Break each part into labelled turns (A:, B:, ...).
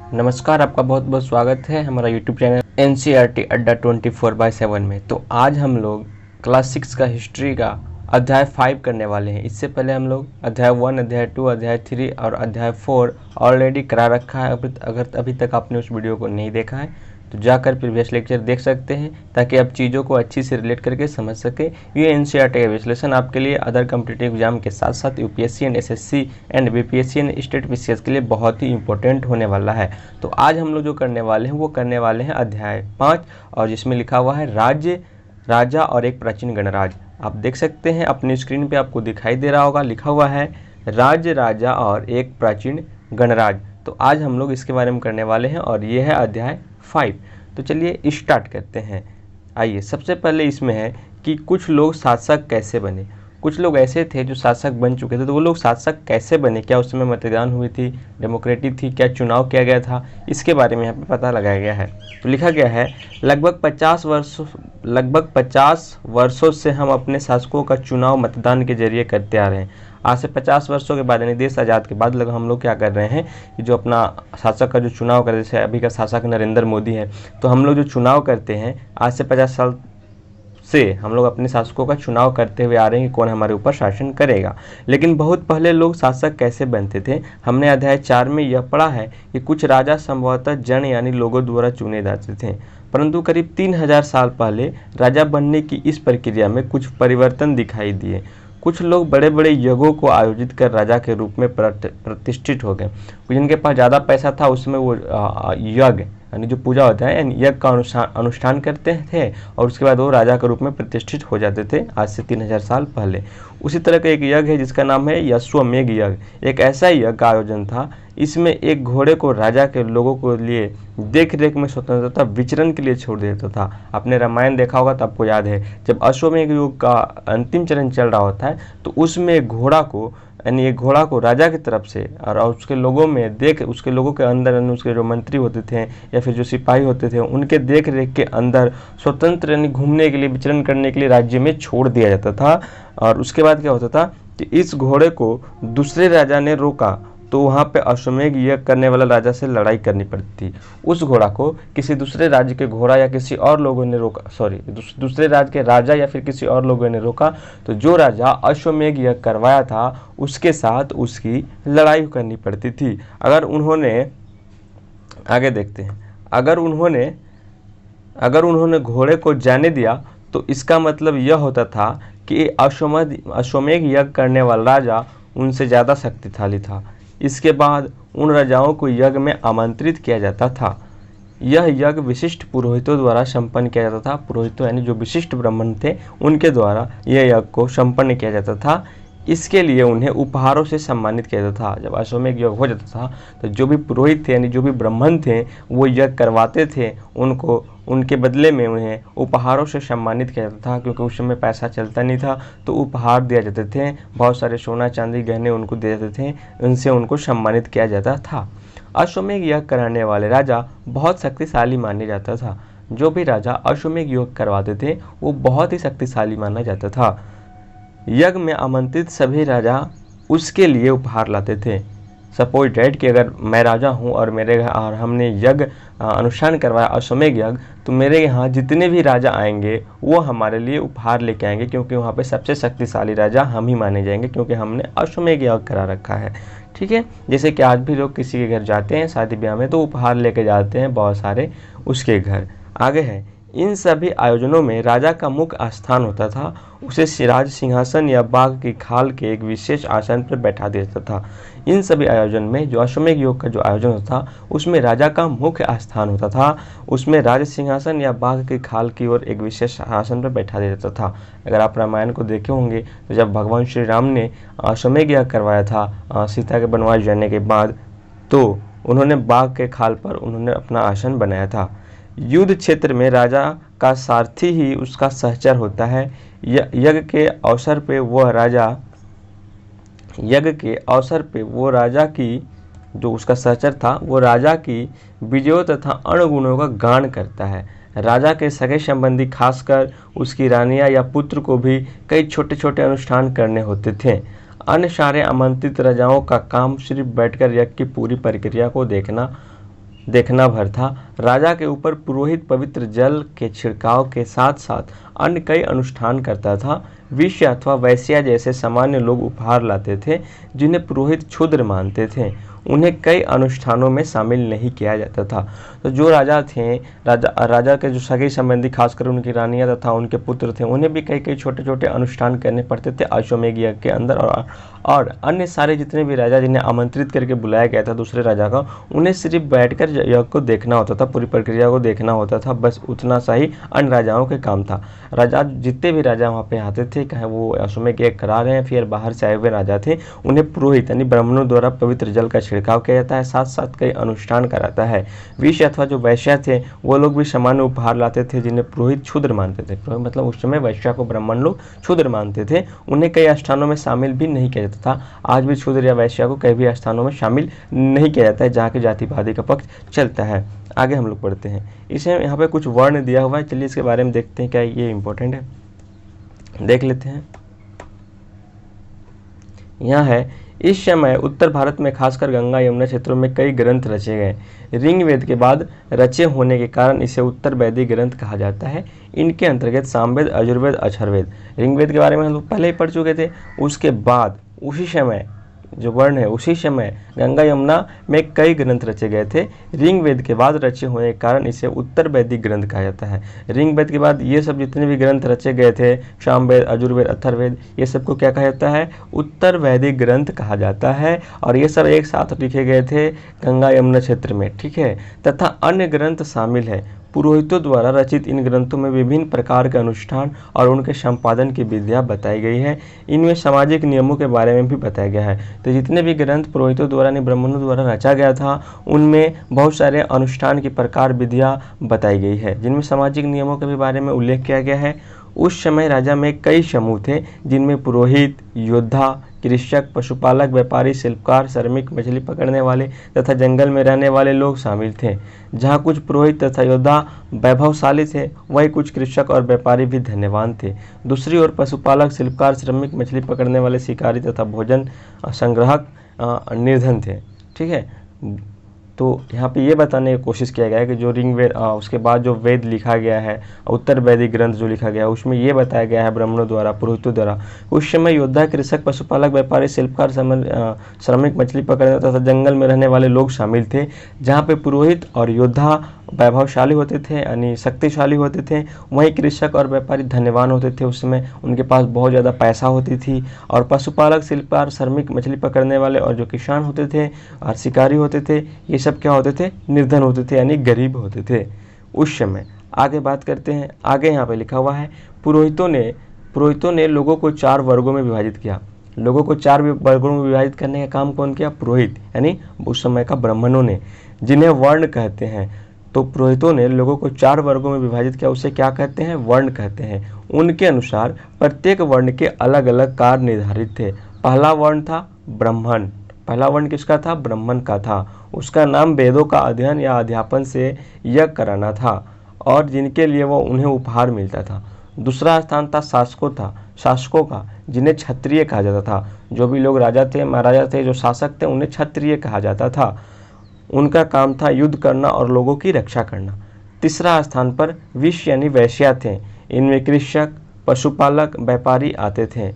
A: नमस्कार, आपका बहुत बहुत स्वागत है हमारा यूट्यूब चैनल NCERT अड्डा 24/7 में। तो आज हम लोग क्लास 6 का हिस्ट्री का अध्याय 5 करने वाले हैं। इससे पहले हम लोग अध्याय 1, अध्याय 2, अध्याय 3 और अध्याय 4 ऑलरेडी करा रखा है। अगर अभी तक आपने उस वीडियो को नहीं देखा है तो जाकर प्रीवियस लेक्चर देख सकते हैं, ताकि आप चीज़ों को अच्छी से रिलेट करके समझ सके। ये NCERT का विश्लेषण आपके लिए अदर कॉम्पिटिटिव एग्जाम के साथ साथ UPSC and SSC and BPSC and state BCS के लिए बहुत ही इंपॉर्टेंट होने वाला है। तो आज हम लोग जो करने वाले हैं वो करने वाले हैं अध्याय 5, और जिसमें लिखा हुआ है राज्य, राजा और एक प्राचीन गणराज्य। आप देख सकते हैं अपनी स्क्रीन पे आपको दिखाई दे रहा होगा, लिखा हुआ है राज्य, राजा और एक प्राचीन गणराज्य। तो आज हम लोग इसके बारे में करने वाले हैं और ये है अध्याय 5। तो चलिए स्टार्ट करते हैं। आइए, सबसे पहले इसमें है कि कुछ लोग शासक कैसे बने। कुछ लोग ऐसे थे जो शासक बन चुके थे, तो वो लोग शासक कैसे बने, क्या उस समय मतदान हुई थी, डेमोक्रेटिक थी, क्या चुनाव किया गया था, इसके बारे में यहाँ पे पता लगाया गया है। तो लिखा गया है लगभग 50 वर्षों से हम अपने शासकों का चुनाव मतदान के जरिए करते आ रहे हैं। आज से 50 वर्षों के बाद, यानी देश आज़ाद के बाद हम लोग क्या कर रहे हैं कि जो अपना शासक का जो चुनाव कर, जैसे अभी का शासक नरेंद्र मोदी है, तो हम लोग जो चुनाव करते हैं आज से 50 साल से हम लोग अपने शासकों का चुनाव करते हुए आ रहे हैं कि कौन हमारे ऊपर शासन करेगा। लेकिन बहुत पहले लोग शासक कैसे बनते थे, हमने अध्याय 4 में यह पढ़ा है कि कुछ राजा संभवतः जन यानी लोगों द्वारा चुने जाते थे, परंतु करीब 3000 साल पहले राजा बनने की इस प्रक्रिया में कुछ परिवर्तन दिखाई दिए। कुछ लोग बड़े बड़े यज्ञों को आयोजित कर राजा के रूप में प्रतिष्ठित हो गए। जिनके पास ज़्यादा पैसा था उसमें वो यज्ञ यानी जो पूजा होता है यज्ञ का अनुष्ठान करते थे, और उसके बाद वो राजा के रूप में प्रतिष्ठित हो जाते थे आज से 3000 साल पहले। उसी तरह का एक यज्ञ है जिसका नाम है अश्वमेध यज्ञ। एक ऐसा यज्ञ का आयोजन था, इसमें एक घोड़े को राजा के लोगों को लिए देख रेख में स्वतंत्रता विचरण के लिए छोड़ देता था। आपने रामायण देखा होगा तो आपको याद है, जब अश्वमेध युग का अंतिम चरण चल रहा होता है तो उसमें एक घोड़ा को, यानी एक घोड़ा को राजा की तरफ से और उसके लोगों में देख, उसके लोगों के अंदर उसके जो मंत्री होते थे या फिर जो सिपाही होते थे उनके देख रेख के अंदर स्वतंत्र यानी घूमने के लिए, विचरण करने के लिए राज्य में छोड़ दिया जाता था। और उसके बाद क्या होता था कि इस घोड़े को दूसरे राजा ने रोका, तो वहाँ पे अश्वमेध यज्ञ करने वाला राजा से लड़ाई करनी पड़ती थी। उस घोड़ा को किसी दूसरे राज्य के घोड़ा या किसी और लोगों ने रोका, दूसरे राज्य के राजा या फिर किसी और लोगों ने रोका, तो जो राजा अश्वमेध यज्ञ करवाया था उसके साथ उसकी लड़ाई करनी पड़ती थी। अगर उन्होंने, आगे देखते हैं, अगर उन्होंने घोड़े को जाने दिया तो इसका मतलब यह होता था कि अश्वमेध यज्ञ करने वाला राजा उनसे ज़्यादा शक्तिशाली था। इसके बाद उन राजाओं को यज्ञ में आमंत्रित किया जाता था। यह यज्ञ विशिष्ट पुरोहितों द्वारा संपन्न किया जाता था। पुरोहितों यानी जो विशिष्ट ब्राह्मण थे उनके द्वारा यह यज्ञ को संपन्न किया जाता था। इसके लिए उन्हें उपहारों से सम्मानित किया जाता था। जब अश्वमेध यज्ञ हो जाता था तो जो भी पुरोहित थे यानी जो भी ब्राह्मण थे वो यज्ञ करवाते थे, उनको उनके बदले में उन्हें उपहारों से सम्मानित किया जाता था, क्योंकि उस समय पैसा चलता नहीं था तो उपहार दिया जाते थे। बहुत सारे सोना चांदी गहने उनको दे जाते थे, उनसे उनको सम्मानित किया जाता था। अश्वमेध यज्ञ कराने वाले राजा बहुत शक्तिशाली माने जाता था। जो भी राजा अश्वमेध यज्ञ करवाते थे वो बहुत ही शक्तिशाली माना जाता था। यज्ञ में आमंत्रित सभी राजा उसके लिए उपहार लाते थे। सपोज डैट कि अगर मैं राजा हूँ और मेरे घर और हमने यज्ञ अनुष्ठान करवाया अश्वमेध यज्ञ, तो मेरे यहाँ जितने भी राजा आएंगे वो हमारे लिए उपहार लेके आएंगे, क्योंकि वहाँ पे सबसे शक्तिशाली राजा हम ही माने जाएंगे, क्योंकि हमने अश्वमेध यज्ञ करा रखा है। ठीक है, जैसे कि आज भी लोग किसी के घर जाते हैं शादी ब्याह में तो उपहार लेके जाते हैं बहुत सारे उसके घर। आगे है, इन सभी आयोजनों में राजा का मुख्य स्थान होता था। उसे राज सिंहासन या बाघ की खाल के एक विशेष आसन पर बैठा देता था। इन सभी आयोजन में जो अश्वमेध यज्ञ का जो आयोजन होता था उसमें राजा का मुख्य स्थान होता था। उसमें राज सिंहासन या बाघ की खाल की ओर एक विशेष आसन पर बैठा देता था। अगर आप रामायण को देखे होंगे तो जब भगवान श्री राम ने अश्वमेध यज्ञ करवाया था सीता के वनवास जाने के बाद, तो उन्होंने बाघ के खाल पर उन्होंने अपना आसन बनाया था। युद्ध क्षेत्र में राजा का सारथी ही उसका सहचर होता है। यज्ञ के अवसर पे वो राजा की जो उसका सहचर था वो राजा की विजयों तथा अन्य गुणों का गान करता है। राजा के सगे संबंधी खासकर उसकी रानियां या पुत्र को भी कई छोटे छोटे अनुष्ठान करने होते थे। अन्य सारे आमंत्रित राजाओं का काम सिर्फ बैठकर यज्ञ की पूरी प्रक्रिया को देखना देखना भर था। राजा के ऊपर पुरोहित पवित्र जल के छिड़काव के साथ साथ अन्य कई अनुष्ठान करता था। वेश्या अथवा वैश्या जैसे सामान्य लोग उपहार लाते थे जिन्हें पुरोहित क्षुद्र मानते थे। उन्हें कई अनुष्ठानों में शामिल नहीं किया जाता था। तो जो राजा थे, राजा के जो सगे संबंधी, खासकर उनकी रानियां तथा उनके पुत्र थे, उन्हें भी कई कई छोटे छोटे अनुष्ठान करने पड़ते थे अश्वमेध यज्ञ के अंदर। और अन्य सारे जितने भी राजा जिन्हें आमंत्रित करके बुलाया गया था दूसरे राजा का, उन्हें सिर्फ बैठकर यज्ञ को देखना होता था, पूरी प्रक्रिया को देखना होता था, बस उतना सा ही अन्य राजाओं के काम था। राजा, जितने भी राजा वहाँ पे आते थे, चाहे वो अश्वमेध यज्ञ करा रहे हैं फिर बाहर से आए हुए राजा थे, उन्हें पुरोहित यानी ब्राह्मणों द्वारा पवित्र जल का छिड़काव किया जाता है, साथ साथ कई अनुष्ठान कराता है। वेश्या अथवा जो वैश्या थे वो लोग भी सामान्य उपहार लाते थे जिन्हें पुरोहित क्षुद्र मानते थे। पुरोहित मतलब उस समय वैश्या को ब्राह्मण लोग क्षुद्र मानते थे, उन्हें कई स्थानों में शामिल भी नहीं किया जाता था। आज भी क्षुद्र या वैश्या को कई भी स्थानों में शामिल नहीं किया जाता है जहाँ की जातिवादी का पक्ष चलता है। आगे हम लोग पढ़ते हैं। इसे यहाँ पे कुछ वर्ण दिया हुआ है, चलिए इसके बारे में देखते हैं क्या ये इंपॉर्टेंट है, देख लेते हैं। यहाँ है, इस समय उत्तर भारत में खासकर गंगा यमुना क्षेत्रों में कई ग्रंथ रचे गए। ऋग्वेद के बाद रचे होने के कारण इसे उत्तर वैदिक ग्रंथ कहा जाता है। इनके अंतर्गत सामवेद, यजुर्वेद, अथर्ववेद, ऋग्वेद के बारे में हम लोग पहले ही पढ़ चुके थे। उसके बाद उसी समय जो वर्ण है, उसी समय गंगा यमुना में कई ग्रंथ रचे गए थे। ऋग्वेद के बाद रचे होने के कारण इसे उत्तर वैदिक ग्रंथ कहा जाता है। ऋग्वेद के बाद ये सब जितने भी ग्रंथ रचे गए थे, सामवेद, यजुर्वेद, अथर्ववेद, ये सबको क्या कहा जाता है? उत्तर वैदिक ग्रंथ कहा जाता है। और ये सब एक साथ लिखे गए थे गंगा यमुना क्षेत्र में, ठीक है। तथा अन्य ग्रंथ शामिल है। पुरोहितों द्वारा रचित इन ग्रंथों में विभिन्न प्रकार के अनुष्ठान और उनके संपादन की विधियाँ बताई गई है। इनमें सामाजिक नियमों के बारे में भी बताया गया है। तो जितने भी ग्रंथ पुरोहितों द्वारा यानी ब्राह्मणों द्वारा रचा गया था, उनमें बहुत सारे अनुष्ठान की प्रकार विधियाँ बताई गई है, जिनमें सामाजिक नियमों के भी बारे में उल्लेख किया गया है। उस समय राजा में कई समूह थे जिनमें पुरोहित, योद्धा, कृषक, पशुपालक, व्यापारी, शिल्पकार, श्रमिक, मछली पकड़ने वाले तथा जंगल में रहने वाले लोग शामिल थे। जहाँ कुछ पुरोहित तथा योद्धा वैभवशाली थे, वहीं कुछ कृषक और व्यापारी भी धन्यवान थे। दूसरी ओर पशुपालक, शिल्पकार, श्रमिक, मछली पकड़ने वाले, शिकारी तथा भोजन संग्राहक निर्धन थे, ठीक है। तो यहाँ पे ये बताने की कोशिश किया गया है कि जो ऋग्वेद, उसके बाद जो वेद लिखा गया है, उत्तर वैदिक ग्रंथ जो लिखा गया है, उसमें ये बताया गया है ब्राह्मणों द्वारा, पुरोहितों द्वारा, उस समय योद्धा, कृषक, पशुपालक, व्यापारी, शिल्पकार, श्रमिक, मछली पकड़ने तथा जंगल में रहने वाले लोग शामिल थे। जहाँ पे पुरोहित और योद्धा वैभवशाली होते थे यानी शक्तिशाली होते थे, वहीं कृषक और व्यापारी धन्यवान होते थे, उस समय उनके पास बहुत ज़्यादा पैसा होती थी। और पशुपालक, शिल्पकार, श्रमिक, मछली पकड़ने वाले और जो किसान होते थे और शिकारी होते थे, ये सब क्या होते थे? निर्धन होते थे यानी गरीब होते थे उस समय। आगे बात करते हैं। आगे यहाँ पे लिखा हुआ है, पुरोहितों ने लोगों को 4 वर्गों में विभाजित किया। लोगों को 4 वर्गों में विभाजित करने का काम कौन किया? पुरोहित यानी उस समय का ब्राह्मणों ने, जिन्हें वर्ण कहते हैं। तो पुरोहितों ने लोगों को 4 वर्गों में विभाजित किया, उसे क्या कहते हैं? वर्ण कहते हैं। उनके अनुसार प्रत्येक वर्ण के अलग अलग कार्य निर्धारित थे। पहला वर्ण था ब्राह्मण। पहला वर्ण किसका था? ब्राह्मण का था। उसका नाम वेदों का अध्ययन या अध्यापन से यज्ञ कराना था और जिनके लिए वो उन्हें उपहार मिलता था। दूसरा स्थान था शासकों का, जिन्हें क्षत्रिय कहा जाता था। जो भी लोग राजा थे, महाराजा थे, जो शासक थे, उन्हें क्षत्रिय कहा जाता था। उनका काम था युद्ध करना और लोगों की रक्षा करना। तीसरा स्थान पर विश्व यानी वैश्या थे। इनमें कृषक, पशुपालक, व्यापारी आते थे।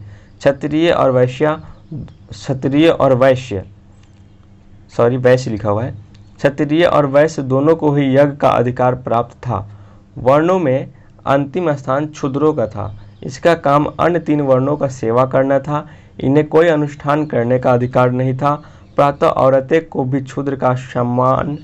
A: वैश्य लिखा हुआ है। क्षत्रिय और वैश्य दोनों को ही यज्ञ का अधिकार प्राप्त था। वर्णों में अंतिम स्थान शूद्रों का था। इसका काम अन्य 3 वर्णों का सेवा करना था। इन्हें कोई अनुष्ठान करने का अधिकार नहीं था। प्रातः औरतें को भी शूद्र का सम्मान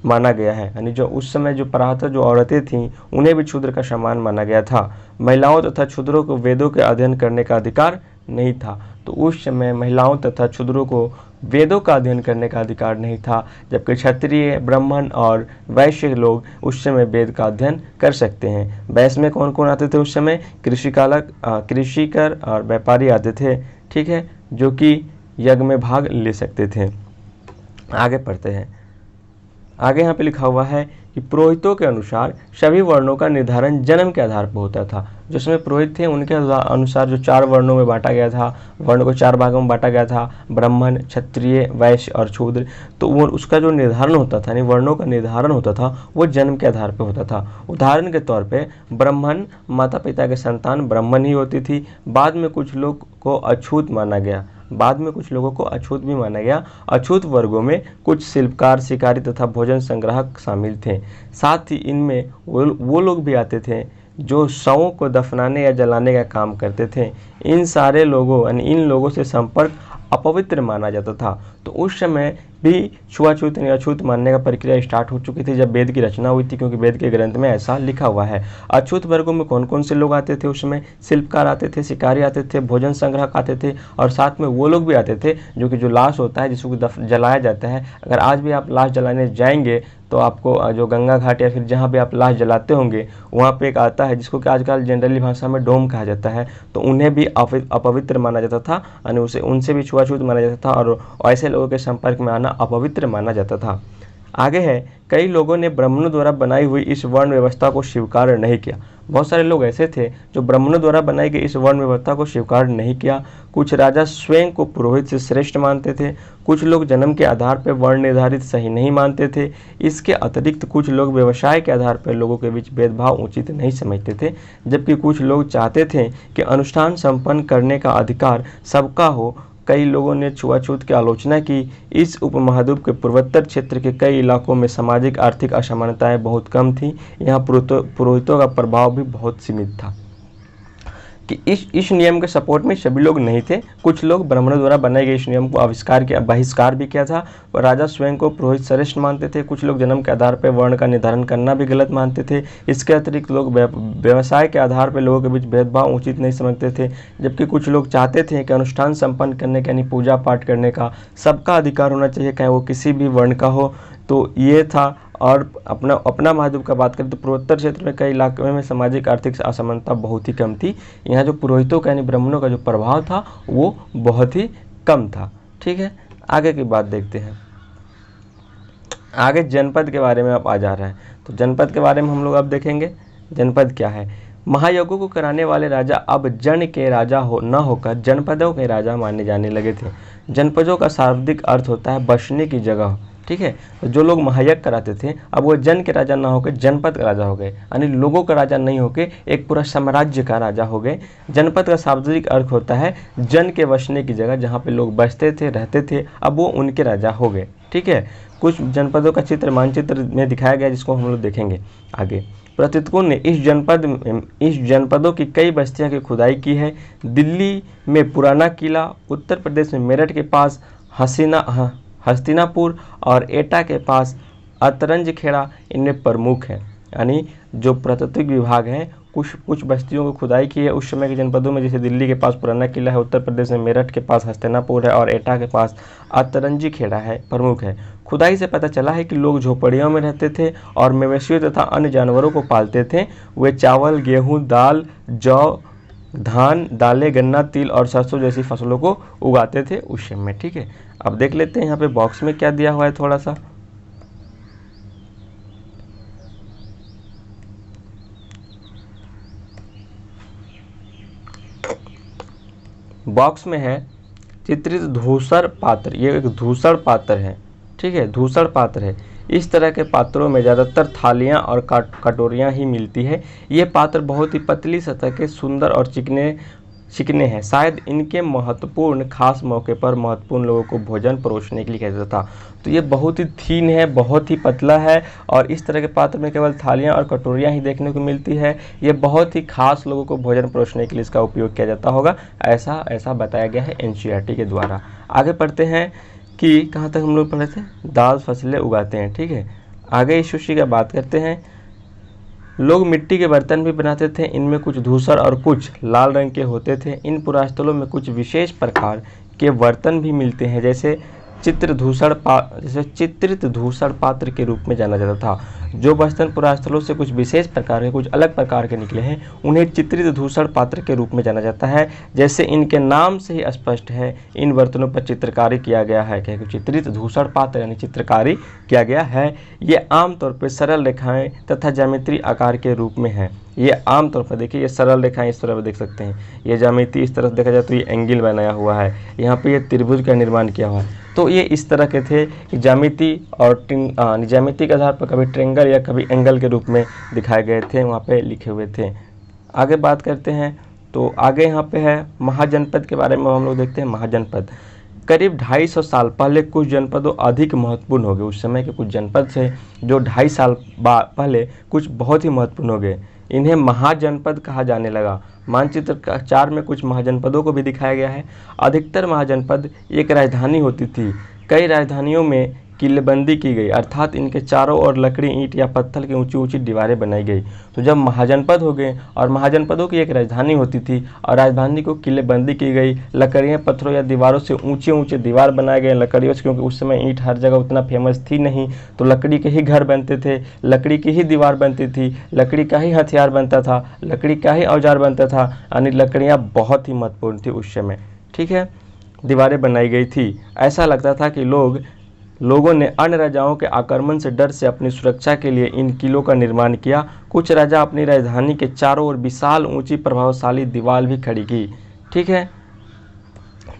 A: माना गया है, यानी जो उस समय जो प्रातः जो औरतें थीं, उन्हें भी शूद्र का सम्मान माना गया था। महिलाओं तथा शूद्रों को वेदों के अध्ययन करने का अधिकार नहीं था। तो उस समय महिलाओं तथा शूद्रों को वेदों का अध्ययन करने का अधिकार नहीं था, जबकि क्षत्रिय, ब्राह्मण और वैश्य लोग उस समय वेद का अध्ययन कर सकते हैं। वैश्य में कौन कौन आते थे उस समय? कृषिकर और व्यापारी आते थे, ठीक है, जो कि यज्ञ में भाग ले सकते थे। आगे पढ़ते हैं। आगे यहाँ पे लिखा हुआ है, कि पुरोहितों के अनुसार सभी वर्णों का निर्धारण जन्म के आधार पर होता था। जो उसमें पुरोहित थे उनके अनुसार जो 4 वर्णों में बांटा गया था, वर्ण को 4 भागों में बांटा गया था, ब्राह्मण, क्षत्रिय, वैश्य और शूद्र। तो वो उसका जो निर्धारण होता था, यानी वर्णों का निर्धारण होता था, वो जन्म के आधार पर होता था। उदाहरण के तौर पे ब्राह्मण माता पिता के संतान ब्राह्मण ही होती थी। बाद में कुछ लोग को अछूत माना गया, बाद में कुछ लोगों को अछूत भी माना गया। अछूत वर्गों में कुछ शिल्पकार, शिकारी तथा भोजन संग्राहक शामिल थे। साथ ही इनमें वो लोग भी आते थे जो शवों को दफनाने या जलाने का काम करते थे। इन सारे लोगों यानी इन लोगों से संपर्क अपवित्र माना जाता था। तो उस समय भी छुआछूत यानी अछूत मानने का प्रक्रिया स्टार्ट हो चुकी थी जब वेद की रचना हुई थी, क्योंकि वेद के ग्रंथ में ऐसा लिखा हुआ है। अछूत वर्गों में कौन कौन से लोग आते थे उसमें? शिल्पकार आते थे, शिकारी आते थे, भोजन संग्राहक आते थे, और साथ में वो लोग भी आते थे जो कि जो लाश होता है जिसको जलाया जाता है। अगर आज भी आप लाश जलाने जाएंगे तो आपको जो गंगा घाट या फिर जहाँ भी आप लाश जलाते होंगे वहाँ पे एक आता है जिसको कि आजकल जनरली भाषा में डोम कहा जाता है। तो उन्हें भी अपवित्र माना जाता था, यानी उनसे भी छुआछूत माना जाता था और ऐसे लोगों के संपर्क में आना अपवित्र माना जाता था। आगे है, कई लोगों ने ब्राह्मणों द्वारा बनाई हुई इस वर्ण व्यवस्था को स्वीकार नहीं किया। बहुत सारे लोग ऐसे थे जो ब्राह्मणों द्वारा बनाई गई इस वर्ण व्यवस्था को स्वीकार नहीं किया। कुछ राजा स्वयं को पुरोहित से श्रेष्ठ मानते थे। कुछ लोग जन्म के आधार पर वर्ण निर्धारित सही नहीं मानते थे। इसके अतिरिक्त कुछ लोग व्यवसाय के आधार पर लोगों के बीच भेदभाव उचित नहीं समझते थे, जबकि कुछ लोग चाहते थे कि अनुष्ठान संपन्न करने का अधिकार सबका हो। कई लोगों ने छुआछूत की आलोचना की। इस उपमहाद्वीप के पूर्वोत्तर क्षेत्र के कई इलाकों में सामाजिक आर्थिक असमानताएं बहुत कम थीं। यहाँ पुरोहितों का प्रभाव भी बहुत सीमित था कि इस नियम के सपोर्ट में सभी लोग नहीं थे। कुछ लोग ब्राह्मणों द्वारा बनाए गए इस नियम को बहिष्कार भी किया था और राजा स्वयं को पुरोहित श्रेष्ठ मानते थे। कुछ लोग जन्म के आधार पर वर्ण का निर्धारण करना भी गलत मानते थे। इसके अतिरिक्त लोग व्यवसाय के आधार पर लोगों के बीच भेदभाव उचित नहीं समझते थे, जबकि कुछ लोग चाहते थे कि अनुष्ठान संपन्न करने का यानी पूजा पाठ करने का सबका अधिकार होना चाहिए, चाहे वो किसी भी वर्ण का हो। तो ये था। और अपना महाद्वीप का बात करें तो पूर्वोत्तर क्षेत्र में कई इलाकों में सामाजिक आर्थिक असमानता बहुत ही कम थी। यहाँ जो पुरोहितों का यानी ब्राह्मणों का जो प्रभाव था वो बहुत ही कम था। ठीक है, आगे की बात देखते हैं। आगे जनपद के बारे में आप आ जा रहे हैं, तो जनपद के बारे में हम लोग अब देखेंगे। जनपद क्या है? महायज्ञों को कराने वाले राजा अब जन के राजा न होकर जनपदों के राजा माने जाने लगे थे। जनपदों का शाब्दिक अर्थ होता है बसने की जगह। ठीक है, तो जो लोग महायज्ञ कराते थे अब वो जन के राजा ना होकर जनपद का राजा हो गए, यानी लोगों का राजा नहीं होकर एक पूरा साम्राज्य का राजा हो गए। जनपद का शाब्दिक अर्थ होता है जन के बसने की जगह, जहाँ पे लोग बसते थे, रहते थे, अब वो उनके राजा हो गए। ठीक है, कुछ जनपदों का चित्र मानचित्र में दिखाया गया जिसको हम लोग देखेंगे आगे। पुरातत्वों ने इस जनपदों की कई बस्तियों की खुदाई की है। दिल्ली में पुराना किला, उत्तर प्रदेश में मेरठ के पास हस्तिनापुर और एटा के पास अतरंज खेड़ा इनमें प्रमुख हैं। यानी जो पुरातत्विक विभाग है कुछ बस्तियों को खुदाई की है उस समय के जनपदों में, जैसे दिल्ली के पास पुराना किला है, उत्तर प्रदेश में मेरठ के पास हस्तिनापुर है और एटा के पास अतरंजी खेड़ा है, प्रमुख है। खुदाई से पता चला है कि लोग झोपड़ियों में रहते थे और मवेशियों तथा अन्य जानवरों को पालते थे। वे चावल, गेहूँ, दाल, जौ, धान, दालें, गन्ना, तिल और सरसों जैसी फसलों को उगाते थे उस समय। ठीक है, अब देख लेते हैं यहाँ पे बॉक्स में क्या दिया हुआ है थोड़ा सा। बॉक्स में है चित्रित धूसर पात्र। ये एक धूसर पात्र है। ठीक है, धूसर पात्र है। इस तरह के पात्रों में ज़्यादातर थालियाँ और कटोरियाँ ही मिलती है। ये पात्र बहुत ही पतली सतह के, सुंदर और चिकने हैं। शायद इनके महत्वपूर्ण खास मौके पर महत्वपूर्ण लोगों को भोजन परोसने के लिए कहता था। तो ये बहुत ही थीन है, बहुत ही पतला है और इस तरह के पात्र में केवल थालियाँ और कटोरियाँ ही देखने को मिलती है। ये बहुत ही खास लोगों को भोजन परोसने के लिए इसका उपयोग किया जाता होगा, ऐसा बताया गया है एनसीईआरटी के द्वारा। आगे पढ़ते हैं कि कहाँ तक हम लोग पढ़े थे, दाल फसलें उगाते हैं। ठीक है, आगे इस सूची की बात करते हैं। लोग मिट्टी के बर्तन भी बनाते थे। इनमें कुछ धूसर और कुछ लाल रंग के होते थे। इन पुरास्थलों में कुछ विशेष प्रकार के बर्तन भी मिलते हैं, जैसे चित्रित धूसर पात्र के रूप में जाना जाता था। जो बर्तन पुरास्थलों से कुछ विशेष प्रकार के, कुछ अलग प्रकार के निकले हैं, उन्हें चित्रित धूसर पात्र के रूप में जाना जाता है। जैसे इनके नाम से ही स्पष्ट है, इन बर्तनों पर चित्रकारी किया गया है। क्या चित्रित धूसर पात्र यानी चित्रकारी किया गया है। ये आमतौर पर सरल रेखाएं तथा ज्यामितीय आकार के रूप में है। ये आमतौर पर देखिए, ये सरल रेखाएं इस तरह देख सकते हैं, ये ज्यामिति इस तरफ देखा जाए तो ये एंगल बनाया हुआ है, यहाँ पे ये त्रिभुज का निर्माण किया हुआ है। तो ये इस तरह के थे कि ज्यामिति और ज्यामिति के आधार पर कभी ट्रेंगल या कभी एंगल के रूप में दिखाए गए थे, वहाँ पे लिखे हुए थे। आगे बात करते हैं, तो आगे यहाँ पे है महाजनपद के बारे में हम लोग देखते हैं। महाजनपद करीब 250 साल पहले कुछ जनपदों अधिक महत्वपूर्ण हो गए। उस समय के कुछ जनपद थे जो 250 साल पहले कुछ बहुत ही महत्वपूर्ण हो गए, इन्हें महाजनपद कहा जाने लगा। मानचित्र 4 में कुछ महाजनपदों को भी दिखाया गया है। अधिकतर महाजनपद एक राजधानी होती थी। कई राजधानियों में किलेबंदी की गई, अर्थात इनके चारों ओर लकड़ी, ईंट या पत्थर की ऊंची ऊंची दीवारें बनाई गई। तो जब महाजनपद हो गए और महाजनपदों की एक राजधानी होती थी और राजधानी को किलेबंदी की गई, लकड़ियाँ, पत्थरों या दीवारों से ऊंचे ऊंचे दीवार बनाए गए लकड़ियों से, क्योंकि उस समय ईंट हर जगह उतना फेमस थी नहीं, तो लकड़ी के ही घर बनते थे, लकड़ी की ही दीवार बनती थी, लकड़ी का ही हथियार बनता था, लकड़ी का ही औजार बनता था, यानी लकड़ियाँ बहुत ही महत्वपूर्ण थी उस समय। ठीक है, दीवारें बनाई गई थी। ऐसा लगता था कि लोगों ने अन्य राजाओं के आक्रमण से डर से अपनी सुरक्षा के लिए इन किलों का निर्माण किया। कुछ राजा अपनी राजधानी के चारों ओर विशाल, ऊंची, प्रभावशाली दीवार भी खड़ी की। ठीक है,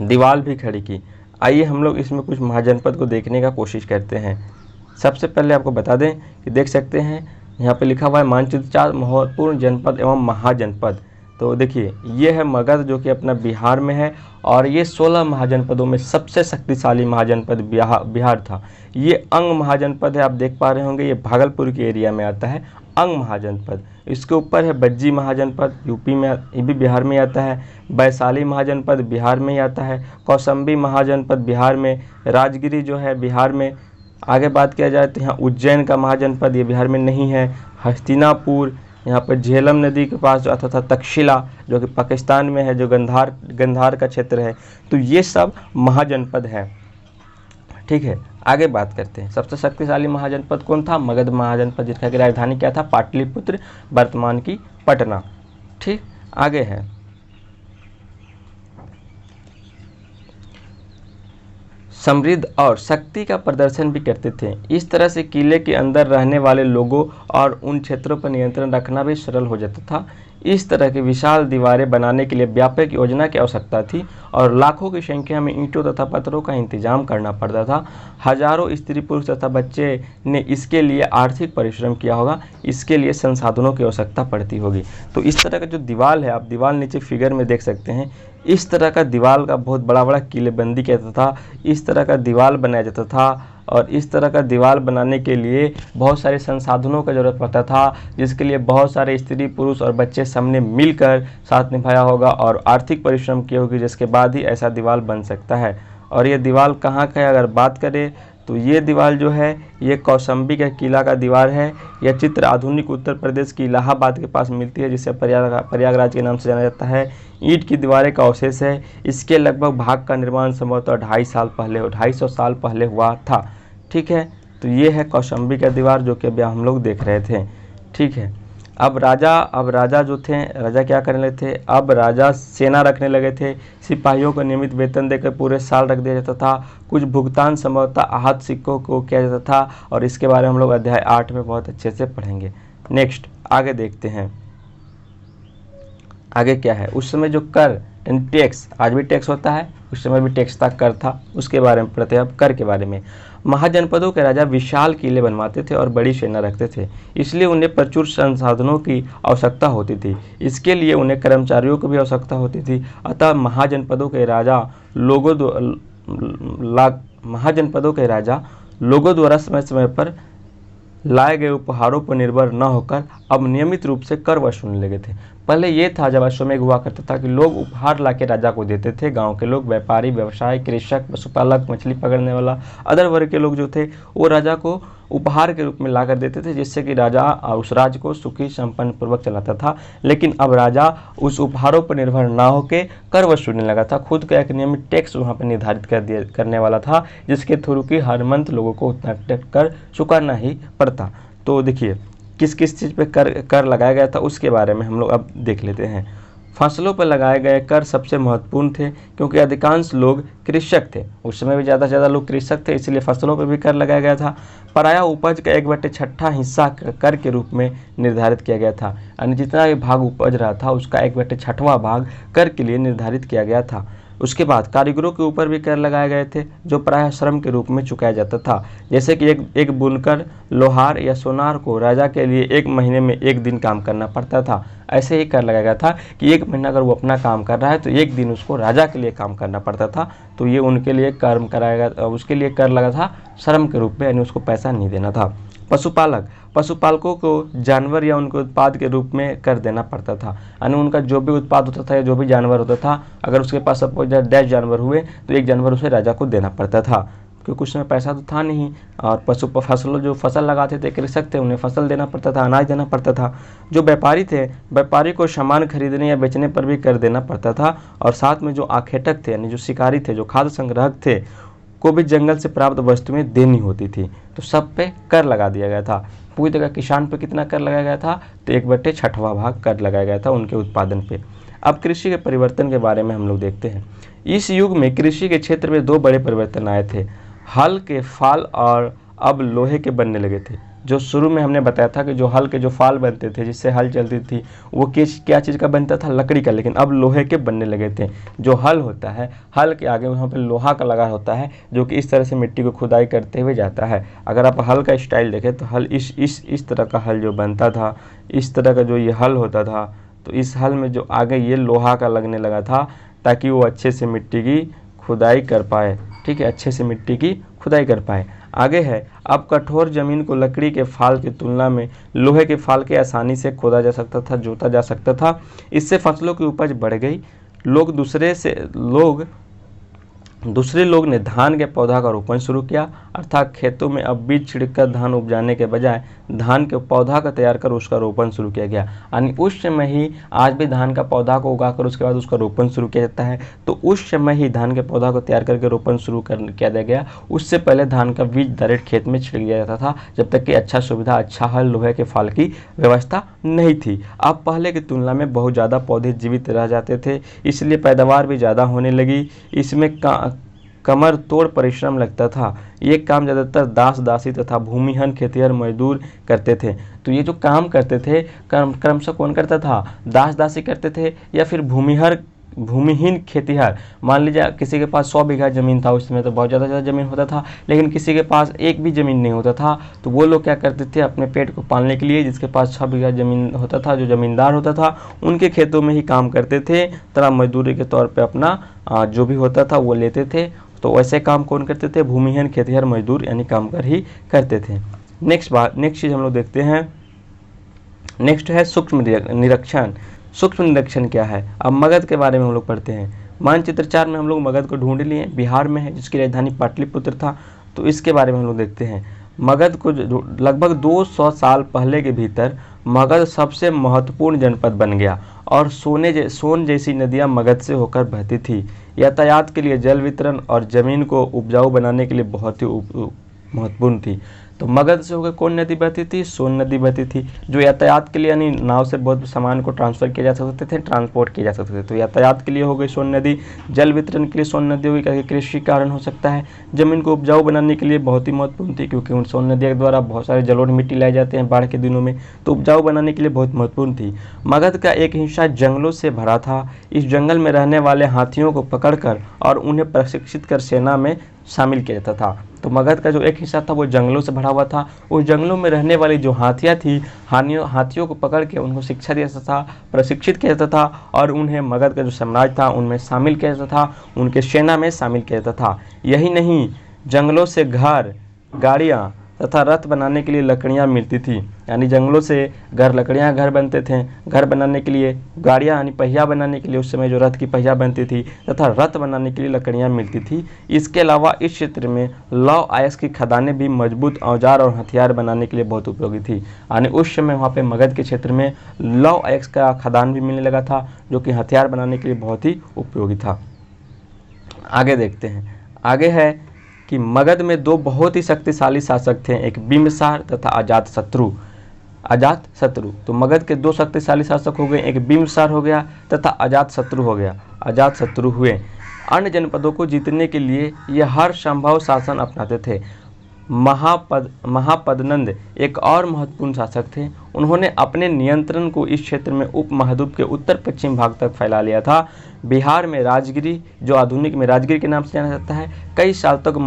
A: दीवार भी खड़ी की। आइए हम लोग इसमें कुछ महाजनपद को देखने का कोशिश करते हैं। सबसे पहले आपको बता दें कि देख सकते हैं यहाँ पे लिखा हुआ है मानचित्र 4 महत्वपूर्ण जनपद एवं महाजनपद। तो देखिए, ये है मगध जो कि अपना बिहार में है, और ये 16 महाजनपदों में सबसे शक्तिशाली महाजनपद बिहार था। ये अंग महाजनपद है, आप देख पा रहे होंगे, ये भागलपुर के एरिया में आता है अंग महाजनपद। इसके ऊपर है बज्जी महाजनपद, यूपी में, ये भी बिहार में आता है। वैशाली महाजनपद बिहार में ही आता है। कौशाम्बी महाजनपद बिहार में। राजगिरी जो है बिहार में। आगे बात किया जाए तो यहाँ उज्जैन का महाजनपद, ये बिहार में नहीं है। हस्तिनापुर, यहाँ पर झेलम नदी के पास जो आता था तक्षशिला, जो कि पाकिस्तान में है, जो गंधार का क्षेत्र है। तो ये सब महाजनपद है। ठीक है, आगे बात करते हैं। सबसे शक्तिशाली महाजनपद कौन था? मगध महाजनपद, जिसका की राजधानी क्या था? पाटलिपुत्र, वर्तमान की पटना। ठीक, आगे है समृद्ध और शक्ति का प्रदर्शन भी करते थे। इस तरह से किले के अंदर रहने वाले लोगों और उन क्षेत्रों पर नियंत्रण रखना भी सरल हो जाता था। इस तरह की विशाल दीवारें बनाने के लिए व्यापक योजना की आवश्यकता थी और लाखों की संख्या में ईंटों तथा पत्थरों का इंतजाम करना पड़ता था। हजारों स्त्री, पुरुष तथा बच्चे ने इसके लिए आर्थिक परिश्रम किया होगा। इसके लिए संसाधनों की आवश्यकता पड़ती होगी। तो इस तरह का जो दीवार है, आप दीवार नीचे फिगर में देख सकते हैं, इस तरह का दीवार का बहुत बड़ा बड़ा किलेबंदी कहता था। इस तरह का दीवार बनाया जाता था और इस तरह का दीवार बनाने के लिए बहुत सारे संसाधनों का जरूरत पड़ता था, जिसके लिए बहुत सारे स्त्री, पुरुष और बच्चे सबने मिलकर साथ निभाया होगा और आर्थिक परिश्रम की होगी, जिसके बाद ही ऐसा दीवार बन सकता है। और ये दीवार कहाँ का है अगर बात करें तो ये दीवार जो है ये कौशाम्बी का किला का दीवार है। यह चित्र आधुनिक उत्तर प्रदेश की इलाहाबाद के पास मिलती है, जिसे प्रयागराज के नाम से जाना जाता है। ईंट की दीवारें का अवशेष है। इसके लगभग भाग का निर्माण संभवतः 250 साल पहले हुआ था। ठीक है, तो ये है कौशाम्बी का दीवार जो कि अभी हम लोग देख रहे थे। ठीक है, अब राजा जो थे, राजा क्या करने लगे थे? अब राजा सेना रखने लगे थे। सिपाहियों को नियमित वेतन देकर पूरे साल रख दिया जाता था। कुछ भुगतान संभवतः आहत सिक्कों को किया जाता था और इसके बारे में हम लोग अध्याय 8 में बहुत अच्छे से पढ़ेंगे। नेक्स्ट आगे देखते हैं, आगे क्या है। उस समय जो कर टैक्स, आज भी टैक्स होता है, उस समय भी टैक्स था, कर था, उसके बारे में पढ़ते हैं। अब कर के बारे में, महाजनपदों के राजा विशाल किले बनवाते थे और बड़ी सेना रखते थे, इसलिए उन्हें प्रचुर संसाधनों की आवश्यकता होती थी। इसके लिए उन्हें कर्मचारियों की भी आवश्यकता होती थी। अतः महाजनपदों के राजा लोगों द्वारा समय समय पर लाए गए उपहारों पर निर्भर न होकर अब नियमित रूप से कर वसूलने लगे थे। पहले ये था जब अश्वमेध हुआ करता था कि लोग उपहार लाके राजा को देते थे। गांव के लोग, व्यापारी, व्यवसाय, कृषक, पशुपालक, मछली पकड़ने वाला, अदर वर्ग के लोग जो थे वो राजा को उपहार के रूप में ला कर देते थे, जिससे कि राजा उस राज्य को सुखी संपन्न पूर्वक चलाता था। लेकिन अब राजा उस उपहारों पर निर्भर ना होकर कर वसूलने लगा था। खुद का एक नियमित टैक्स वहाँ पर निर्धारित करने वाला था, जिसके थ्रू कि हर मंथ लोगों को उतना कर चुकाना ही पड़ता। तो देखिए किस किस चीज़ पे कर लगाया गया था उसके बारे में हम लोग अब देख लेते हैं। फसलों पर लगाए गए कर सबसे महत्वपूर्ण थे, क्योंकि अधिकांश लोग कृषक थे। उस समय भी ज़्यादा से ज़्यादा लोग कृषक थे, इसलिए फसलों पर भी कर लगाया गया था। पराया उपज का 1/6 हिस्सा कर के रूप में निर्धारित किया गया था, यानी जितना भी भाग उपज रहा था उसका 1/6वां भाग कर के लिए निर्धारित किया गया था। उसके बाद कारीगरों के ऊपर भी कर लगाए गए थे, जो प्रायः श्रम के रूप में चुकाया जाता था। जैसे कि एक बुनकर, लोहार या सोनार को राजा के लिए 1 महीने में 1 दिन काम करना पड़ता था। ऐसे ही कर लगाया गया था कि 1 महीना अगर वो अपना काम कर रहा है तो 1 दिन उसको राजा के लिए काम करना पड़ता था। तो ये उनके लिए कर्म कराया गया, उसके लिए कर लगा था श्रम के रूप में, यानी उसको पैसा नहीं देना था। पशुपालकों को जानवर या उनके उत्पाद के रूप में कर देना पड़ता था, यानी उनका जो भी उत्पाद होता था या जो भी जानवर होता था, अगर उसके पास सपोज 10 जानवर हुए तो 1 जानवर उसे राजा को देना पड़ता था, क्योंकि उसमें पैसा तो था नहीं। और फसलों जो फसल लगाते थे कृषक थे, उन्हें फसल देना पड़ता था, अनाज देना पड़ता था। जो व्यापारी थे, व्यापारी को सामान खरीदने या बेचने पर भी कर देना पड़ता था। और साथ में जो आखेटक थे, यानी जो शिकारी थे, जो खाद्य संग्राहक थे, को भी जंगल से प्राप्त वस्तुएं देनी होती थी। तो सब पे कर लगा दिया गया था। पूरी तरह किसान पे कितना कर लगाया गया था, तो 1/6वां भाग कर लगाया गया था उनके उत्पादन पे। अब कृषि के परिवर्तन के बारे में हम लोग देखते हैं। इस युग में कृषि के क्षेत्र में 2 बड़े परिवर्तन आए थे। हल के फाल और अब लोहे के बनने लगे थे। जो शुरू में हमने बताया था कि जो हल के जो फाल बनते थे जिससे हल चलती थी, वो क्या चीज़ का बनता था, लकड़ी का, लेकिन अब लोहे के बनने लगे थे। जो हल होता है, हल के आगे वहाँ पर लोहा का लगा होता है, जो कि इस तरह से मिट्टी को खुदाई करते हुए जाता है। अगर आप हल का स्टाइल देखें तो हल इस तरह का हल जो बनता था, इस तरह का जो ये हल होता था, तो इस हल में जो आगे ये लोहा का लगने लगा था, ताकि वो अच्छे से मिट्टी की खुदाई कर पाए। ठीक है, अच्छे से मिट्टी की खुदाई कर पाए। आगे है, अब कठोर जमीन को लकड़ी के फाल की तुलना में लोहे के फाल के आसानी से खोदा जा सकता था, जोता जा सकता था। इससे फसलों की उपज बढ़ गई। दूसरे लोग ने धान के पौधा का रोपण शुरू किया, अर्थात खेतों में अब बीज छिड़कर धान उपजाने के बजाय धान के पौधा का तैयार कर उसका रोपण शुरू किया गया। यानी उस समय ही, आज भी धान का पौधा को उगाकर उसके बाद उसका रोपण शुरू किया जाता है, तो उस समय ही धान के पौधा को तैयार करके रोपण शुरू किया गया। उससे पहले धान का बीज डायरेक्ट खेत में छिड़क दिया जाता था, जब तक कि अच्छा सुविधा, अच्छा हल, लोहे के फाल की व्यवस्था नहीं थी। अब पहले की तुलना में बहुत ज़्यादा पौधे जीवित रह जाते थे, इसलिए पैदावार भी ज़्यादा होने लगी। इसमें कमर तोड़ परिश्रम लगता था। ये काम ज़्यादातर दास दासी तथा भूमिहीन खेतिहर मजदूर करते थे। तो ये जो काम करते थे क्रमशः कौन करता था, दास दासी करते थे या फिर भूमिहीन खेतिहर। मान लीजिए किसी के पास 100 बीघा ज़मीन था, उस समय तो बहुत ज़्यादा ज़मीन होता था, लेकिन किसी के पास 1 भी ज़मीन नहीं होता था, तो वो लोग क्या करते थे, अपने पेट को पालने के लिए जिसके पास 6 बीघा ज़मीन होता था, जो ज़मींदार होता था, उनके खेतों में ही काम करते थे। तरह मजदूरी के तौर पर अपना जो भी होता था वो लेते थे। तो वैसे काम कौन करते थे, भूमिहीन खेतिहर मजदूर, यानी कामगार ही करते थे। नेक्स्ट चीज़ हम लोग देखते हैं। नेक्स्ट है सूक्ष्म निरीक्षण। सूक्ष्म निरीक्षण क्या है, अब मगध के बारे में हम लोग पढ़ते हैं। मानचित्र 4 में हम लोग मगध को ढूंढ लिए, बिहार में है, जिसकी राजधानी पाटलिपुत्र था। तो इसके बारे में हम लोग देखते हैं। मगध को लगभग 200 साल पहले के भीतर मगध सबसे महत्वपूर्ण जनपद बन गया और सोन जैसी नदियां मगध से होकर बहती थी। यातायात के लिए जल वितरण और ज़मीन को उपजाऊ बनाने के लिए बहुत ही महत्वपूर्ण थी। तो मगध से होकर कौन नदी बहती थी, सोन नदी बहती थी, जो यातायात के लिए, यानी नाव से बहुत सामान को ट्रांसफ़र किया जा सकते थे, ट्रांसपोर्ट किए जा सकते थे। तो यातायात के लिए हो गई सोन नदी, जल वितरण के लिए सोन नदी होगी, क्योंकि कृषि कारण हो सकता है, ज़मीन को उपजाऊ बनाने के लिए बहुत ही महत्वपूर्ण थी, क्योंकि उन सोन नदी के द्वारा बहुत सारे जलोढ़ मिट्टी लाए जाते हैं बाढ़ के दिनों में, तो उपजाऊ बनाने के लिए बहुत महत्वपूर्ण थी। मगध का एक हिस्सा जंगलों से भरा था। इस जंगल में रहने वाले हाथियों को पकड़कर और उन्हें प्रशिक्षित कर सेना में शामिल किया जाता था। तो मगध का जो एक हिस्सा था वो जंगलों से भरा हुआ था। उस जंगलों में रहने वाली जो हाथियाँ थी, हाथियों को पकड़ के उनको शिक्षा दिया जाता था, प्रशिक्षित किया जाता था और उन्हें मगध का जो साम्राज्य था उनमें शामिल किया जाता था, उनके सेना में शामिल किया जाता था। यही नहीं, जंगलों से घर, गाड़ियाँ, तथा रथ बनाने के लिए लकड़ियाँ मिलती थी, यानी जंगलों से घर बनते थे, घर बनाने के लिए गाड़ियाँ यानी पहिया बनाने के लिए उस समय जो रथ की पहिया बनती थी तथा रथ बनाने के लिए लकड़ियाँ मिलती थी। इसके अलावा इस क्षेत्र में लौह अयस्क की खदानें भी मजबूत औजार और हथियार बनाने के लिए बहुत उपयोगी थी, यानी उस समय वहाँ पे मगध के क्षेत्र में लौह अयस्क का खदान भी मिलने लगा था जो कि हथियार बनाने के लिए बहुत ही उपयोगी था। आगे देखते हैं, आगे है कि मगध में दो बहुत ही शक्तिशाली शासक थे, एक बिंबिसार तथा अजातशत्रु। तो मगध के दो शक्तिशाली शासक हो गए, एक बिंबिसार हो गया तथा अजातशत्रु हो गया, अजातशत्रु हुए। अन्य जनपदों को जीतने के लिए ये हर संभव शासन अपनाते थे। महापदनंद एक और महत्वपूर्ण शासक थे। उन्होंने अपने नियंत्रण को इस क्षेत्र में उपमहाद्वीप के उत्तर पश्चिम भाग तक फैला लिया था। बिहार में राजगिरी, जो आधुनिक में राजगिरी के नाम से जाना जाता है, कई साल तक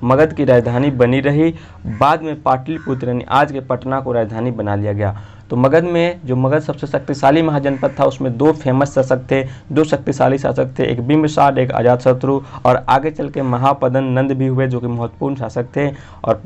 A: मगध की राजधानी बनी रही। बाद में पाटलिपुत्र यानी आज के पटना को राजधानी बना लिया गया। तो मगध में जो मगध सबसे शक्तिशाली महाजनपद था उसमें दो फेमस शासक थे, दो शक्तिशाली शासक थे, एक बिंबिसार एक अजातशत्रु, और आगे चल के महापदन नंद भी हुए जो कि महत्वपूर्ण शासक थे। और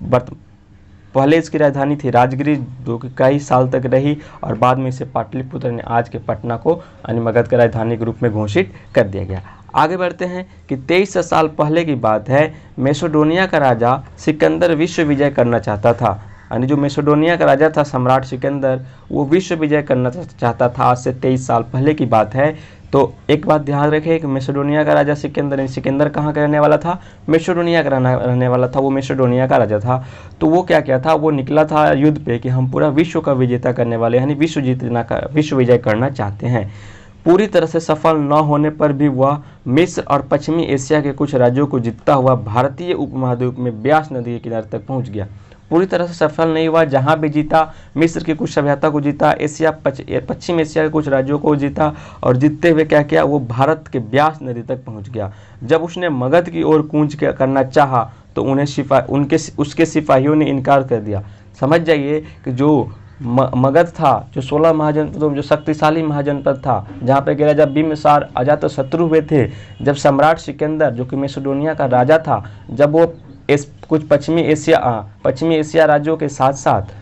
A: पहले इसकी राजधानी थी राजगिरी जो कि कई साल तक रही और बाद में इसे पाटलिपुत्र ने आज के पटना को यानी मगध की राजधानी के रूप में घोषित कर दिया गया। आगे बढ़ते हैं कि 2300 साल पहले की बात है, मैसेडोनिया का राजा सिकंदर विश्व विजय करना चाहता था, यानी जो मैसेडोनिया का राजा था सम्राट सिकंदर, वो विश्व विजय करना चाहता था। आज से 23 साल पहले की बात है। तो एक बात ध्यान रखें कि मैसेडोनिया का राजा सिकंदर कहाँ का रहने वाला था, मैसेडोनिया का रहने वाला था, वो मैसेडोनिया का राजा था। तो वो क्या था, वो निकला था युद्ध पे कि हम पूरा विश्व का विजेता करने वाले, यानी विश्व विजय करना चाहते हैं। पूरी तरह से सफल न होने पर भी वह मिस्र और पश्चिमी एशिया के कुछ राज्यों को जीतता हुआ भारतीय उपमहाद्वीप में ब्यास नदी के किनारे तक पहुंच गया। पूरी तरह से सफल नहीं हुआ, जहां भी जीता मिस्र की कुछ सभ्यता को जीता, पश्चिम एशिया के कुछ राज्यों को जीता और जीतते हुए क्या किया, वो भारत के ब्यास नदी तक पहुंच गया। जब उसने मगध की ओर कूच करना चाहा तो उसके सिपाहियों ने इनकार कर दिया। समझ जाइए कि जो मगध था, जो 16 महाजनपदों में जो शक्तिशाली महाजनपद था, जहाँ पे राजा बिंबिसार अजातशत्रु हुए थे, जब सम्राट सिकंदर जो कि मैसेडोनिया का राजा था, जब वो कुछ पश्चिमी एशिया राज्यों के साथ साथ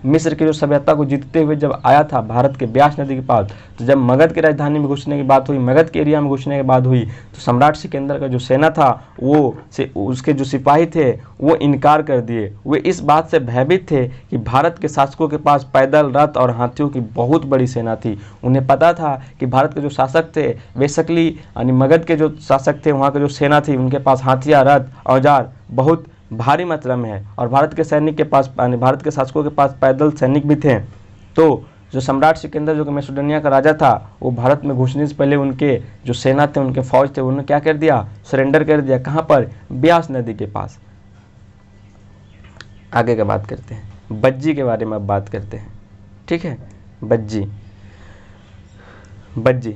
A: मिस्र की जो सभ्यता को जीतते हुए जब आया था भारत के ब्यास नदी के पास, तो जब मगध की राजधानी में घुसने की बात हुई, मगध के एरिया में घुसने की बात हुई, तो सम्राट सिकंदर का जो सेना था उसके जो सिपाही थे वो इनकार कर दिए। वे इस बात से भयभीत थे कि भारत के शासकों के पास पैदल, रथ और हाथियों की बहुत बड़ी सेना थी। उन्हें पता था कि भारत के जो शासक थे बेसिकली यानी मगध के जो शासक थे वहाँ की जो सेना थी उनके पास हाथियार, रथ, औजार बहुत भारी मात्रा में है और भारत के सैनिक के पास यानी भारत के शासकों के पास पैदल सैनिक भी थे। तो जो सम्राट सिकंदर जो कि मैसेडोनिया का राजा था, वो भारत में घुसने से पहले उनके जो सेना थे, उनके फौज थे, उन्होंने क्या कर दिया, सरेंडर कर दिया। कहाँ पर, ब्यास नदी के पास। आगे का बात करते हैं, बज्जी के बारे में अब बात करते हैं। ठीक है, बज्जी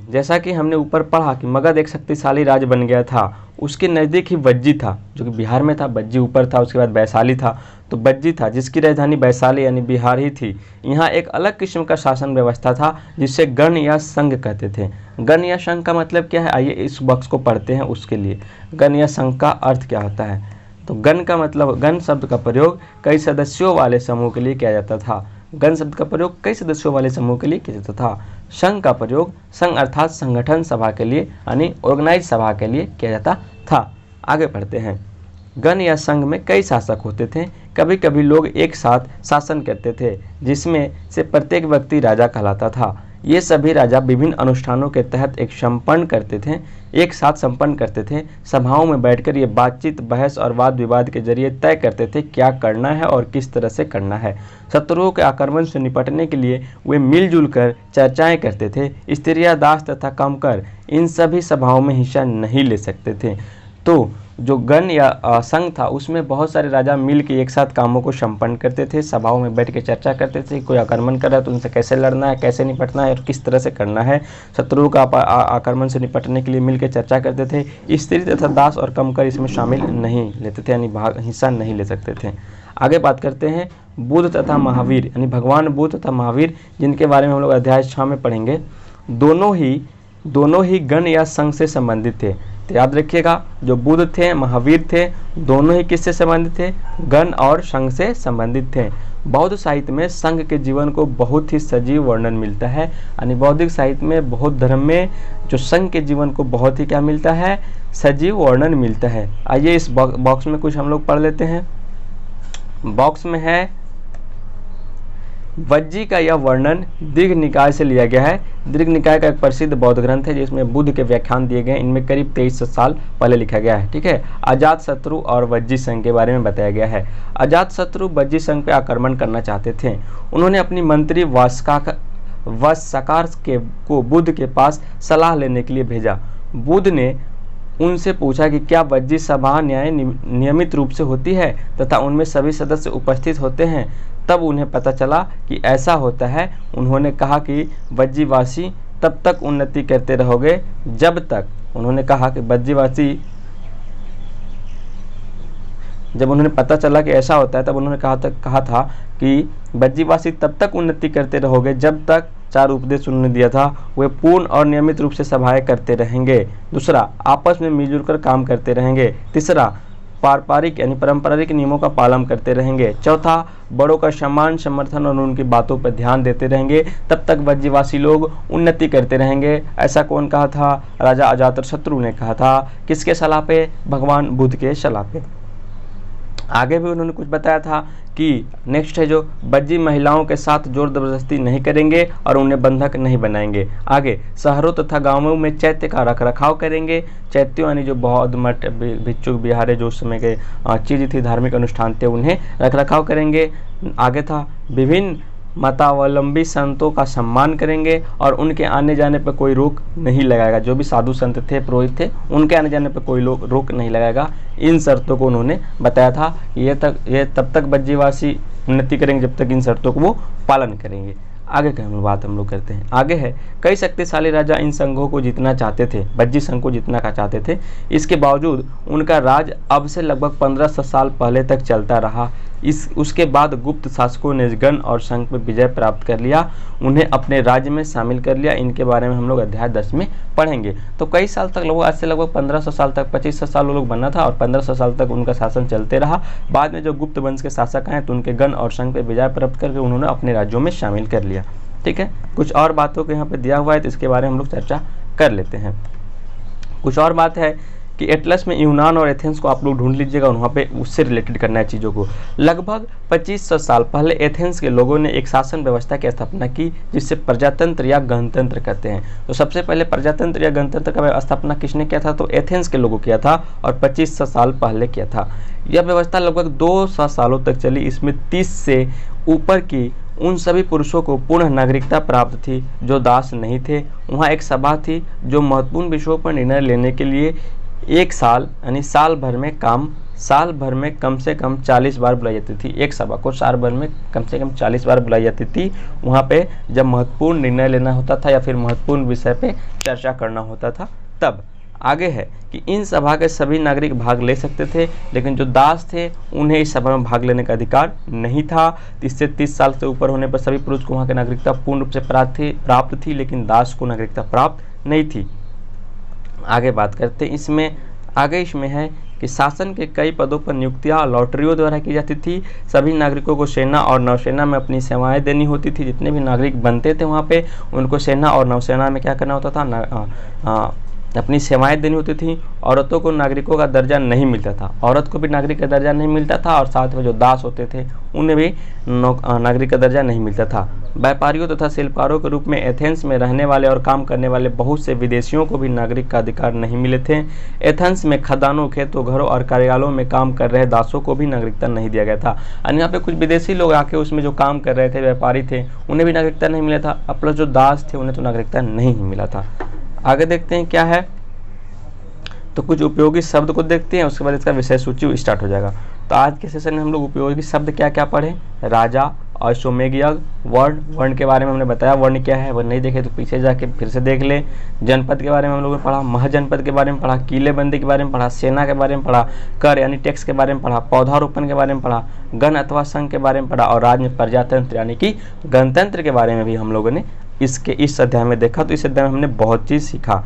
A: जैसा कि हमने ऊपर पढ़ा कि मगध एक शक्तिशाली राज्य बन गया था, उसके नज़दीक ही बज्जी था जो कि बिहार में था। बज्जी ऊपर था, उसके बाद वैशाली था, तो बज्जी था जिसकी राजधानी वैशाली यानी बिहार ही थी। यहाँ एक अलग किस्म का शासन व्यवस्था था जिसे गण या संघ कहते थे। गण या संघ का मतलब क्या है, आइए इस बॉक्स को पढ़ते हैं। उसके लिए गण या संघ का अर्थ क्या होता है, तो गण का मतलब, गण शब्द का प्रयोग कई सदस्यों वाले समूह के लिए किया जाता था। गण शब्द का प्रयोग कई सदस्यों वाले समूह के लिए किया जाता था। संघ का प्रयोग संघ अर्थात संगठन सभा के लिए यानी ऑर्गेनाइज सभा के लिए किया जाता था। आगे पढ़ते हैं। गण या संघ में कई शासक होते थे। कभी कभी लोग एक साथ शासन करते थे जिसमें से प्रत्येक व्यक्ति राजा कहलाता था। ये सभी राजा विभिन्न अनुष्ठानों के तहत एक साथ संपन्न करते थे। सभाओं में बैठकर ये बातचीत, बहस और वाद विवाद के जरिए तय करते थे क्या करना है और किस तरह से करना है। शत्रुओं के आक्रमण से निपटने के लिए वे मिलजुल कर चर्चाएं करते थे। स्त्रियां, दास तथा कामकर इन सभी सभाओं में हिस्सा नहीं ले सकते थे। तो जो गण या संघ था उसमें बहुत सारे राजा मिल के एक साथ कामों को संपन्न करते थे, सभाओं में बैठ के चर्चा करते थे। कोई आक्रमण कर रहा है तो उनसे कैसे लड़ना है, कैसे निपटना है और किस तरह से करना है। शत्रुओं का आक्रमण से निपटने के लिए मिल के चर्चा करते थे। स्त्री तथा दास और कामकर इसमें शामिल नहीं लेते थे, यानी हिस्सा नहीं ले सकते थे। आगे बात करते हैं बुद्ध तथा महावीर, यानी भगवान बुद्ध तथा महावीर, जिनके बारे में हम लोग अध्याय 6 में पढ़ेंगे। दोनों ही गण या संघ से संबंधित थे। तो याद रखिएगा, जो बुद्ध थे, महावीर थे, दोनों ही किससे संबंधित थे? गण और संघ से संबंधित थे। बौद्ध साहित्य में संघ के जीवन को बहुत ही सजीव वर्णन मिलता है, यानी बौद्धिक साहित्य में, बौद्ध धर्म में जो संघ के जीवन को बहुत ही क्या मिलता है? सजीव वर्णन मिलता है। आइए इस बॉक्स में कुछ हम लोग पढ़ लेते हैं। बॉक्स में है वज्जी का यह वर्णन दीर्घ निकाय से लिया गया है। दीर्घ निकाय का एक प्रसिद्ध बौद्ध ग्रंथ है जिसमें बुद्ध के व्याख्यान दिए गए हैं। इनमें करीब 2300 साल पहले लिखा गया है। ठीक है, अजातशत्रु और वज्जी संघ के बारे में बताया गया है। अजातशत्रु वज्जी संघ पे आक्रमण करना चाहते थे। उन्होंने अपनी मंत्री वस्साकार को बुद्ध के पास सलाह लेने के लिए भेजा। बुद्ध ने उनसे पूछा कि क्या वज्जी सभा नियमित रूप से होती है तथा उनमें सभी सदस्य उपस्थित होते हैं? तब उन्हें पता चला कि ऐसा होता है। उन्होंने कहा कि वज्जीवासी तब तक उन्नति करते रहोगे जब तक, उन्होंने कहा कि वज्जीवासी, जब उन्होंने पता चला कि ऐसा होता है तब उन्होंने कहा था कि वज्जीवासी तब तक उन्नति करते रहोगे जब तक, 4 उपदेश उन्होंने दिया था, वे पूर्ण और नियमित रूप से सभाएं करते रहेंगे। दूसरा, आपस में मिलजुल कर काम करते रहेंगे। तीसरा, पारंपरिक यानी पारंपरिक नियमों का पालन करते रहेंगे। चौथा, बड़ों का सम्मान, समर्थन और उनकी बातों पर ध्यान देते रहेंगे। तब तक वज्जीवासी लोग उन्नति करते रहेंगे। ऐसा कौन कहा था? राजा अजातशत्रु ने कहा था। किसके सलाह पे? भगवान बुद्ध के सलाह पे। आगे भी उन्होंने कुछ बताया था कि नेक्स्ट है जो वज्जी महिलाओं के साथ जोर जबरदस्ती नहीं करेंगे और उन्हें बंधक नहीं बनाएंगे। आगे, शहरों तथा गांवों में चैत्य का रखरखाव करेंगे। चैत्यों यानी जो बौद्ध मठ, भिक्षुक विहारे जो उस समय के चीज थी, धार्मिक अनुष्ठान थे, उन्हें रखरखाव करेंगे। आगे था, विभिन्न मतावलंबी संतों का सम्मान करेंगे और उनके आने जाने पर कोई रोक नहीं लगाएगा। जो भी साधु संत थे, पुरोहित थे, उनके आने जाने पर कोई रोक नहीं लगाएगा। इन शर्तों को उन्होंने बताया था। ये तब तक वज्जीवासी उन्नति करेंगे जब तक इन शर्तों को वो पालन करेंगे। आगे की बात हम लोग करते हैं। आगे है, कई शक्तिशाली राजा इन संघों को जीतना चाहते थे, वज्जी संघ को जीतना का चाहते थे। इसके बावजूद उनका राज अब से लगभग 1500 साल पहले तक चलता रहा। उसके बाद गुप्त शासकों ने गण और संघ पर विजय प्राप्त कर लिया, उन्हें अपने राज्य में शामिल कर लिया। इनके बारे में हम लोग अध्याय 10 में पढ़ेंगे। तो कई साल तक लोग, आज से लगभग 1500 साल तक, 2500 साल वो लोग बना था और 1500 साल तक उनका शासन चलते रहा। बाद में जो गुप्त वंश के शासक आए तो उनके गण और संघ पर विजय प्राप्त करके उन्होंने अपने राज्यों में शामिल कर लिया। ठीक है, कुछ और बातों को यहाँ पे दिया हुआ है तो इसके बारे में हम लोग चर्चा कर लेते हैं। कुछ और बात है कि एटलस में यूनान और एथेंस को आप लोग ढूंढ लीजिएगा और वहाँ पे उससे रिलेटेड करना है चीज़ों को। लगभग 2500 साल पहले एथेंस के लोगों ने एक शासन व्यवस्था की स्थापना की जिससे प्रजातंत्र या गणतंत्र कहते हैं। तो सबसे पहले प्रजातंत्र या गणतंत्र का स्थापना किसने किया था? तो एथेंस के लोगों किया था और 2500 साल पहले किया था। यह व्यवस्था लगभग 200 सालों तक चली। इसमें 30 से ऊपर की उन सभी पुरुषों को पूर्ण नागरिकता प्राप्त थी जो दास नहीं थे। वहाँ एक सभा थी जो महत्वपूर्ण विषयों पर निर्णय लेने के लिए एक साल यानी साल भर में कम से कम 40 बार बुलाई जाती थी। एक सभा को साल भर में कम से कम 40 बार बुलाई जाती थी। वहाँ पे जब महत्वपूर्ण निर्णय लेना होता था या फिर महत्वपूर्ण विषय पे चर्चा करना होता था तब। आगे है कि इन सभा के सभी नागरिक भाग ले सकते थे, लेकिन जो दास थे उन्हें इस सभा में भाग लेने का अधिकार नहीं था। इससे 30 साल से ऊपर होने पर सभी पुरुष को वहाँ की नागरिकता पूर्ण रूप से प्राप्त थी, लेकिन दास को नागरिकता प्राप्त नहीं थी। आगे बात करते हैं इसमें है कि शासन के कई पदों पर नियुक्तियां लॉटरियों द्वारा की जाती थी। सभी नागरिकों को सेना और नौसेना में अपनी सेवाएं देनी होती थी। जितने भी नागरिक बनते थे वहाँ पे उनको सेना और नौसेना में क्या करना होता था? अपनी सेवाएं देनी होती थी। औरतों को नागरिकों का दर्जा नहीं मिलता था, औरत को भी नागरिक का दर्जा नहीं मिलता था और साथ में जो दास होते थे उन्हें भी नागरिक का दर्जा नहीं मिलता था। व्यापारियों तथा शिल्पकारों के रूप में एथेंस में रहने वाले और काम करने वाले बहुत से विदेशियों को भी नागरिक का अधिकार नहीं मिले थे। एथेंस में खदानों, खेतों, घरों और कार्यालयों में काम कर रहे दासों को भी नागरिकता नहीं दिया गया था। और यहाँ पे कुछ विदेशी लोग आके उसमें जो काम कर रहे थे, व्यापारी थे, उन्हें भी नागरिकता नहीं मिला था। और प्लस जो दास थे उन्हें तो नागरिकता नहीं मिला था। आगे देखते हैं क्या है, तो कुछ उपयोगी शब्द को देखते हैं, उसके बाद इसका विषय सूची स्टार्ट हो जाएगा। तो आज के सेशन में हम लोग उपयोगी शब्द क्या क्या पढ़े? राजा, अश्वमेध यज्ञ, वर्ण के बारे में हमने बताया, वर्ण क्या है, वह नहीं देखे तो पीछे जाके फिर से देख ले। जनपद के बारे में हम लोगों ने पढ़ा, महाजनपद के बारे में पढ़ा, किलेबंदी के बारे में पढ़ा, सेना के बारे में पढ़ा, कर यानी टैक्स के बारे में पढ़ा, पौधारोपण के बारे में पढ़ा, गण अथवा संघ के बारे में पढ़ा और राज्य में प्रजातंत्र यानी कि गणतंत्र के बारे में भी हम लोगों ने इस अध्याय में देखा। तो इस अध्याय में हमने बहुत चीज़ सीखा।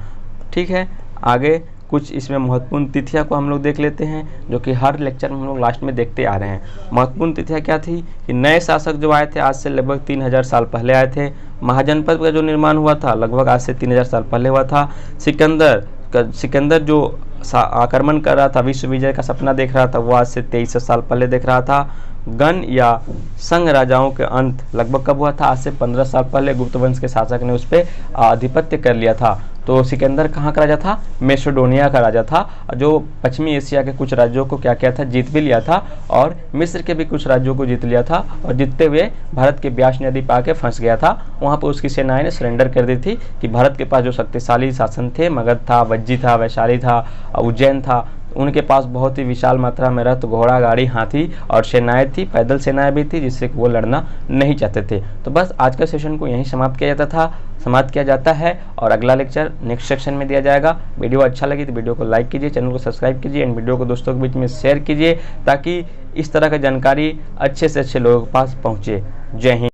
A: ठीक है, आगे कुछ इसमें महत्वपूर्ण तिथियां को हम लोग देख लेते हैं, जो कि हर लेक्चर में हम लोग लास्ट में देखते आ रहे हैं। महत्वपूर्ण तिथियां क्या थी कि नए शासक जो आए थे आज से लगभग 3000 साल पहले आए थे। महाजनपद का जो निर्माण हुआ था लगभग आज से 3000 साल पहले हुआ था। सिकंदर जो आक्रमण कर रहा था, विश्व विजय का सपना देख रहा था, वो आज से 2300 साल पहले देख रहा था। गण या संघ राजाओं के अंत लगभग कब हुआ था? आज से 15 साल पहले गुप्त वंश के शासक ने उस पर आधिपत्य कर लिया था। तो सिकंदर कहाँ का राजा था? मैसेडोनिया का राजा था, जो पश्चिमी एशिया के कुछ राज्यों को क्या किया था? जीत भी लिया था, और मिस्र के भी कुछ राज्यों को जीत लिया था, और जीतते हुए भारत के ब्यास नदी पर आके फंस गया था। वहाँ पर उसकी सेनाएं ने सरेंडर कर दी थी कि भारत के पास जो शक्तिशाली शासन थे, मगध था, वज्जी था, वैशाली था, उज्जैन था, उनके पास बहुत ही विशाल मात्रा में रथ, घोड़ा, गाड़ी, हाथी और सेनाएं थी, पैदल सेनाएं भी थी, जिससे वो लड़ना नहीं चाहते थे। तो बस आज का सेशन को यहीं समाप्त किया जाता है, और अगला लेक्चर नेक्स्ट सेक्शन में दिया जाएगा। वीडियो अच्छा लगी तो वीडियो को लाइक कीजिए, चैनल को सब्सक्राइब कीजिए, एंड वीडियो को दोस्तों के बीच में शेयर कीजिए, ताकि इस तरह की जानकारी अच्छे से अच्छे लोगों के पास पहुँचे। जय हिंद।